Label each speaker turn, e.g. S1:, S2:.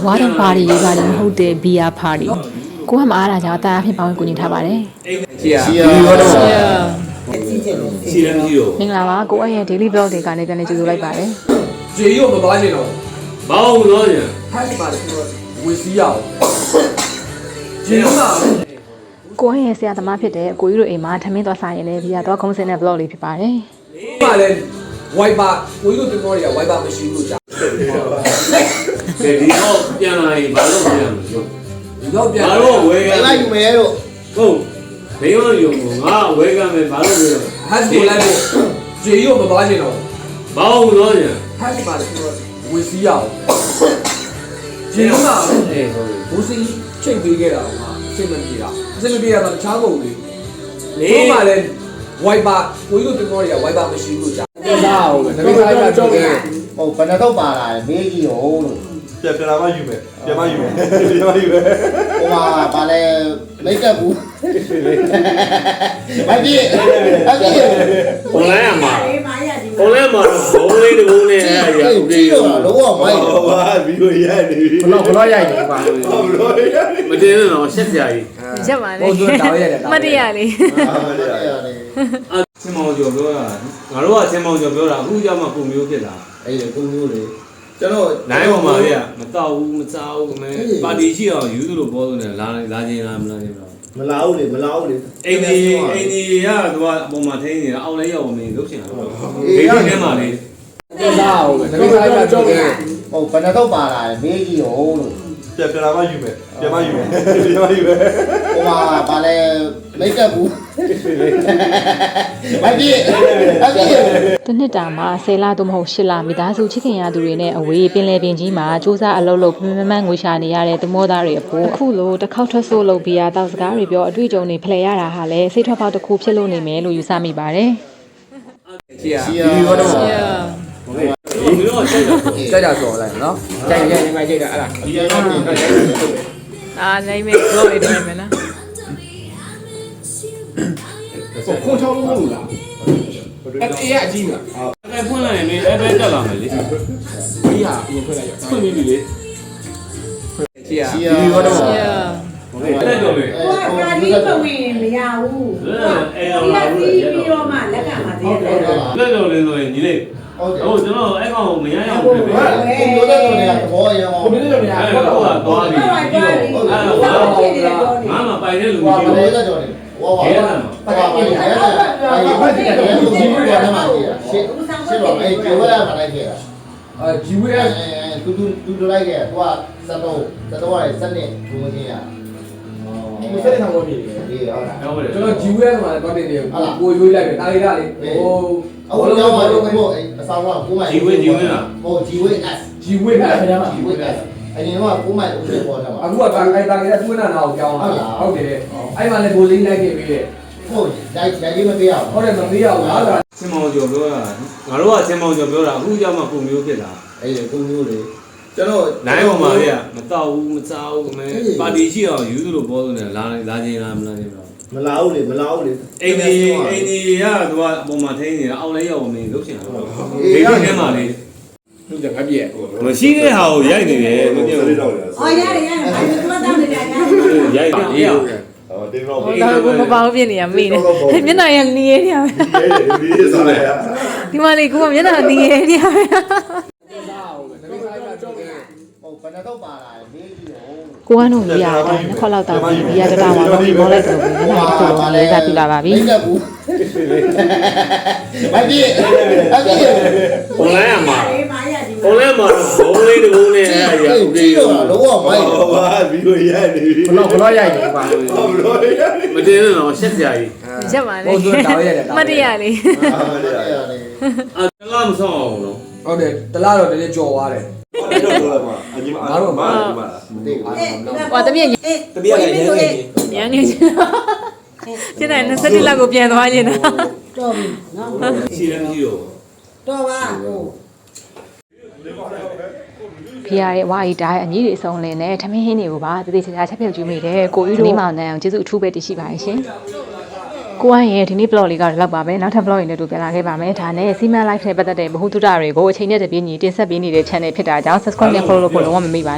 S1: water party တွေပါလေမဟုတ်တဲ့ beer party ကိုကမအားတာကြောင့်တာအဖြစ်ပေါင်းကိုညီထားပါတယ်
S2: စီယာ
S3: စီရမ်ကြီးရော
S1: မင်္ဂလာပါကိုရဲ့ daily vlog တွေကနေပြန်လည်ကြိုဆိုလိုက်ပါတယ်
S2: ဂျေရုပ်မသွားချင်တော့
S3: မအောင်လို့ည
S2: ဖတ်ပါလေဝေစီရအောင်ဂျေရုပ်က
S1: ကိုရဲ့ဆရာသမားဖြစ်တဲ့ကိုကြီးတို့အိမ်မှာထမင်းသွားစားရင်လည်း beer သွားခုံးစင်းတဲ့ vlog လေးဖြစ်ပါတယ်
S2: ပါလေဝိုင်ပါကိုကြီးတို့တင်မောတွေကဝိုင်ပါမရှိဘူးကြာ
S3: ဒီတော့ပြန်လာရင်ဘာလို့ပြန်မလို့
S2: ဒီတော့ပြန်
S3: ဘာလို့ဝဲက
S4: လိုက်ယူမယ်လို့
S3: ဟုတ်မင်းရောယုံငါဝဲကမယ်ဘာလို့လဲ
S2: ဟတ်ကိုလိုက်ဖို့ဂျေရုပ်မသွားချင်တော့
S3: မအောင်လို့ည
S2: ဖတ်ပါလေဝေစီရအောင်ဂျေရုပ်က
S3: အေးဟုတ်
S2: ဘူစီချိန်ပေးခဲ့တာကအစိမပြေတာအစိမပြေတာတော့တခြားကုန်လေ
S3: လေ
S2: ဒီမှာလေဝိုင်ပါကိုကြီးတို့တင်မောတွေကဝိုင်ပါမရှိဘူးကြာ
S4: စားအောင်ပဲ
S2: တပည့်သားကကြောက်တယ်
S4: ဟုတ်ဘယ်နှတော့ပါလာလဲမေးကြည့်ဟုတ်လို့
S5: ပြန်လာမှယူမယ်ပြန်မှယူမယ်ပြန်မှယူမယ်
S4: ဟိုမှာဗာလဲမိတ်ကပ်ဘူးမကြည့်အကြည့်
S3: ဘုံလိုက်ရမှာဘုံလိုက်မှာဘုံလေးတဘုံနဲ့အဲ့ဒါကြီး
S4: ကြည့်တော့လုံးဝမိုက်
S5: ဟောပါဗီဒီယိုရိုက်နေပြီ
S4: ဘလော့ရိုက်နေပါ
S5: ဟုတ်လို့ရိုက်
S3: မတင်တော့ရှက်ကြကြီး
S1: ရက်ပါလေ
S2: ဟိုဆိုတောင်းရတယ်
S1: မတရားလေ
S3: ချင်းမောင်ကျော်ပြောတာငါတို့ကချင်းမောင်ကျော်ပြောတာအခုကြောင့်မှပုံမျိုးဖြစ်တာ
S4: အဲ့ဒီကုန်းမျိုးလေကျွန်တော်
S3: နိုင်ပေါ်မှာလေမတော့ဘူးမစားဘူးမဲပါတီရှိအောင်ယူသလိုပေါ်လို့လာချင်းလားမလာချင်းတော့
S4: မလာဘူးလေမလာဘူးလေ
S3: အိမ်ကြီးကတော့အပေါ်မှာထိန်းနေတာအောက်လဲရောက်မင်းလုပ်ချင်တာပေါ့ဒီကထဲမှာလေ
S2: စားအောင်ပဲတပည့်သားကကြောက်တယ်
S4: ဟုတ်ဘယ်နှတော့ပါလာလဲမေးကြည့်ဟုတ်လို့
S5: ပြန်လာမှယူမယ်ပြန်မှယူမယ်ပြန်မှယူမယ်
S4: ဟိုမှာဗာလဲမိတ်ကပ်ဘူးမကြည့်အကြည့်
S1: တစ်နှစ်တာမှာ10လသို့မဟုတ်10လမိသားစုချစ်ခင်ရသူတွေနဲ့အဝေးပင်လယ်ပင်ကြီးမှာစူးစမ်းအလုပ်လုပ်မမငွေရှာနေရတဲ့သမောသားတွေအဖို့အခုလိုတစ်ခေါက်ထွက်ဆိုးလုပ်ပြီးရတောက်စကားတွေပြောအတွေ့အကြုံတွေဖလှယ်ရတာဟာလည်းစိတ်ထွက်ပေါက်တစ်ခုဖြစ်လို့နေမယ်လို့ယူဆမိပါတယ်
S2: ချီယာ
S4: စီယာ
S2: ဒီတော့
S3: ဒီတော့ဆက်တော့
S2: ကြက်ကြစော်လိုက်နော်ကြိုက်ရင်ငါကြိတ်တာအဲ့ဒါ
S4: ဒီကတော့နေတယ်
S1: အာနိုင်မယ်လို့ရတယ်မလား
S2: ခွန်ချောင်းလို့မဟုတ်လားအဲ့ရအကြီးလား
S3: အဲ့ဖွင့်လိုက်ရင်လည်းအဲ့ပဲတက်လာမယ်လေ
S2: ဒီဟာအရင်ခွဲလိုက်ရ
S3: ဖွင့်ပြီလေ
S2: ချီယာ
S4: စီယာ
S2: ဒီတော့
S3: အဲ့တော့လေ
S6: ဟိုကပါဠိပဝင်မရဘူး
S3: အဲ့
S6: ဒီ
S3: တော့
S6: က
S3: လာ
S6: စီး
S3: လို့
S6: ပြီးတော့မှလက်ကမှတည်းတယ်
S3: လက်တော်လေးဆိုရင်ညီလေး
S4: ဟုတ်တယ်
S3: ဟိုကျွန်တော်အဲ့ကောင်မရရအောင်ဖြစ်ပြီ
S4: ကိုလိုတဲ့လိုတွေကသဘောရအောင်
S2: ကိုဒီလိုနေရာ
S3: အဲ့
S2: တော့
S3: တော့
S2: တော့
S3: သွားပြီ
S6: ဟုတ်ပါပြီဟုတ်ပါပြီ
S3: ငါမှပိုင်တဲ့လူ
S4: ဟို
S3: ကြီး
S4: ဘာ
S3: ကို
S4: လဲတဲ့ကြော်နေဟိုဘာလဲဘာလဲအဲ့ဒီလူကြီးကလည်းမှာရှစ်ရှစ်တော့အဲ့ဒီဝရမှာလိုက်ခဲ့တာ
S2: ဂျီဝဲ
S4: တူလိုက်ခဲ့သူကစတော့ရတယ်စနစ်ဒုံချင်းရ
S2: မစက်ဆောင်လို့နေတယ်
S4: ဒီဟုတ်လား
S3: ဟုတ်တယ်
S2: ကျွန်တော်ဂျီဝဲမှာတော့တင်နေကိုရွေးလိုက်တယ်တာရီတာလေဟို
S4: အခုတော့ဘာလို့ကိုအဆောင်ကကိုမိုင်ဟိုဂျီဝဲ S
S2: ဂျီဝဲအဲ့ဒါမှ
S4: ဂျီဝဲ S အရင်ကကိုမိုင်ဦးလေးပေါ်တာပါ
S2: အခုကတာခိုင်တာခိုင်တွင်းနာနာကိုကြောင်းဟုတ်တယ်အဲ့မှာလည်းဘိုးလေးလိုက်ခဲ့ပြီးတယ်
S4: ဟုတ်ရိုက်မပေးအောင်
S2: ဟုတ်တယ်မပေးရဘူးလားက
S3: ချင်းမောင်ကျော်ပြောတာငါတို့ကချင်းမောင်ကျော်ပြောတာအခုကြောင့်မှပုံမျိုးဖြစ်တာ
S4: အဲ့ဒီကုန်းမျိုးလေကျွန်တော်
S3: နိုင်ပေါ်မှာလေမတော့ဘူးမစားဘူးမဲပါတီရှိအောင်ယူသလိုပေါ်လို့လာချင်းလားမလာချင်းတော့
S4: မလာဘူးလေမလာဘူးလေ
S3: အိမ်ကြီးကတော့အပေါ်မှာထိန်းနေတာအောက်လဲရောက်မင်းလုပ်ချင်တာပေါ့ဒီကထဲမှာလေ
S2: သူကငါပြည့်
S3: မရှိတဲ့ဟာကိုရိုက်နေတယ်မပြောဘူး
S6: အော်ရတယ်ရတယ်ဘာလို့သွားတောင်းနေတာလဲ
S3: ရိုက်တယ်
S5: ဟောတင်းတော့
S1: ဒါကိုမပေါင်းပြနေရမေးတယ်မျက်နှာရနေရနေရ
S5: ဒီစားလိုက်ရ
S1: ဒီမလေးကိုကမျက်နှာနေရနေရ
S4: ဟုတ်ဘယ်နှတော့ပါလာမေးကြည့်ဟုတ်
S1: ကိုကတို့ရတာနှစ်ခေါက်လောက်တောင်းပြီးရတတာမှာတော့မောလိုက်တော့ဘူးမျက်နှာတစ်ခုလုံးလေးစားပြလာပါပြီ
S4: မိတ်ကပ်ဘူးမကြည့်အကြည့်
S3: ဘုံလိုက်ရမှာ
S6: ဘာရဒီ
S3: ဘုံလိုက်မှာဘုံလေးတဘုံနဲ့အဲ့ဒါကြီး
S4: ကြည့်တော့လုံးဝမိုက်
S5: ဟောပါဗီဒီယိုရိုက်နေပြီ
S2: ဘလော့ရိုက်နေပါ
S5: ဟုတ်လို့ရိုက်နေ
S3: မတင်တော့ရှက်ကြကြီး
S1: ရက်ပါလေ
S2: ဟိုဆိုတောင်းရတယ်
S1: မတရားလေ
S3: တလားမဆောင်အောင်နော်
S2: ဟုတ်တယ်တလားတော့တည်းကြော်သွားတယ်
S5: တယ်တော့တော့မှာအကြီးမအားတော့မှာဒီမှာ
S1: ဟောတပြည့်
S2: တပြည့်လည်းရမ်းနေ
S1: ရန်နေဖြစ်တယ်27လောက်ကိုပြန်သွားနေတာ
S6: တော့ပြီနော်
S3: စီရမ်ကြီးရော
S6: တော့ပါဟို
S1: ဖျားရဲ့ဝါရီတိုင်းအညီတွေအစုံလင်နဲ့ထမင်းဟင်းတွေကိုပါတတိချာချာချက်ဖြုတ်ကြည့်မိတယ်ကိုယူတို့ဒီမောင်နဲ့အောင်ကျေးဇူးအထူးပဲတရှိပါရှင်ကိုကရဲ့ဒီနေ့ vlog လေးကတော့လောက်ပါပဲနောက်ထပ် vlog တွေနဲ့တို့ပြန်လာခဲ့ပါမယ်ဒါနဲ့စီမံ live နဲ့ပတ်သက်တဲ့ဗဟုသုတတွေကိုအချိန်နဲ့တပြေးညီတင်ဆက်ပေးနေတဲ့ channel ဖြစ်တာကြောင့် subscribe နဲ့ follow လို့ဖို့လုံးဝမမေ့ပါနဲ့